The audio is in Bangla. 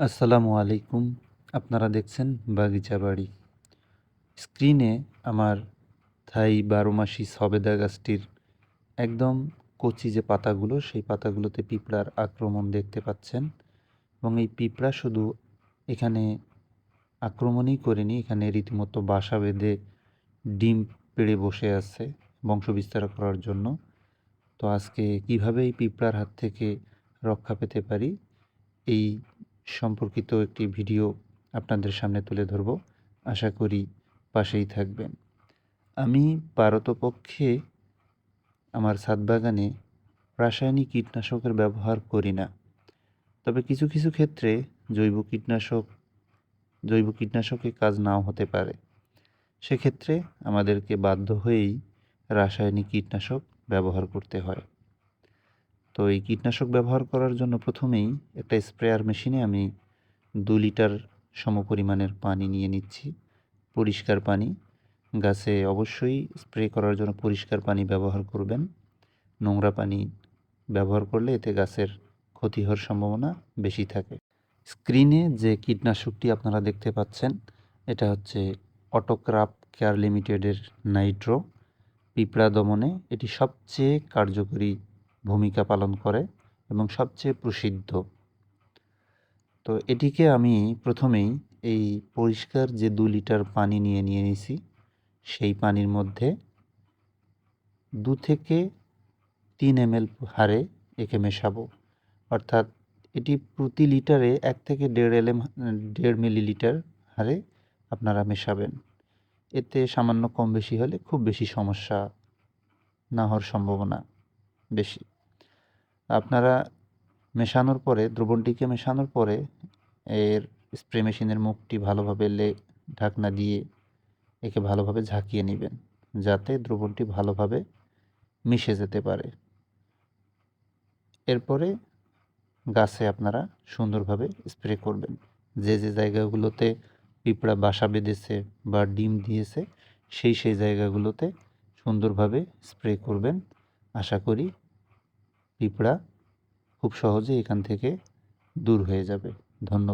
আসসালামু আলাইকুম। আপনারা দেখছেন বাগিচা বাড়ি। স্ক্রিনে আমার থাই ১২ মাসি সবেদা গাছটির একদম কচি যে পাতাগুলো, সেই পাতাগুলোতে পিঁপড়ার আক্রমণ দেখতে পাচ্ছেন। এবং এই পিঁপড়া শুধু এখানে আক্রমণই করেনি, এখানে রীতিমতো বাসা বেঁধে ডিম পেড়ে বসে আছে বংশবিস্তার করার জন্য। তো আজকে কিভাবে এই পিঁপড়ার হাত থেকে রক্ষা পেতে পারি, এই সম্পর্কিত একটি ভিডিও আপনাদের সামনে তুলে ধরব। আশা করি পাশেই থাকবেন। আমি পারতপক্ষে আমার ছাদ বাগানে রাসায়নিক কীটনাশকের ব্যবহার করি না, তবে কিছু কিছু ক্ষেত্রে জৈব কীটনাশকে কাজ নাও হতে পারে। সেক্ষেত্রে আমাদেরকে বাধ্য হয়েই রাসায়নিক কীটনাশক ব্যবহার করতে হয়। তো এই কীটনাশক ব্যবহার করার জন্য প্রথমেই একটা স্প্রেয়ার মেশিনে আমি 2 লিটার সমপরিমাণের পানি নিয়ে নিচ্ছি, পরিষ্কার পানি। গাছে অবশ্যই স্প্রে করার জন্য পরিষ্কার পানি ব্যবহার করবেন। নোংরা পানি ব্যবহার করলে এতে গাছের ক্ষতি হওয়ার সম্ভাবনা বেশি থাকে। স্ক্রিনে যে কীটনাশকটি আপনারা দেখতে পাচ্ছেন, এটা হচ্ছে অটোক্রাপ কেয়ার লিমিটেডের নাইট্রো। পিঁপড়া দমনে এটি সবচেয়ে কার্যকরী ভূমিকা পালন করে এবং সবচেয়ে প্রসিদ্ধ। তো এটিকে আমি প্রথমেই এই পরিষ্কার যে 2 লিটার পানি নিয়ে নিয়েছি, সেই পানির মধ্যে 2 থেকে 3 ml হারে একে মেশাবো। অর্থাৎ এটি প্রতি লিটারে 1 থেকে 1.5 মিলিলিটার হারে আপনারা মেশাবেন। এতে সামান্য কম বেশি হলে খুব বেশি সমস্যা না হওয়ার সম্ভাবনা বেশি। আপনারা দ্রবণটিকে মেশানোর পরে এর স্প্রে মেশিনের মুখটি ভালোভাবে ঢাকনা দিয়ে একে ভালোভাবে ঝাঁকিয়ে নেবেন, যাতে দ্রবণটি ভালোভাবে মিশে যেতে পারে। এরপরে গাছে আপনারা সুন্দরভাবে স্প্রে করবেন। যে যে জায়গাগুলোতে পিঁপড়া বাসা বেঁধেছে বা ডিম দিয়েছে, সেই জায়গাগুলোতে সুন্দরভাবে স্প্রে করবেন। আশা করি পিঁপড়া খুব সহজে এখান থেকে দূর হয়ে যাবে। ধন্যবাদ।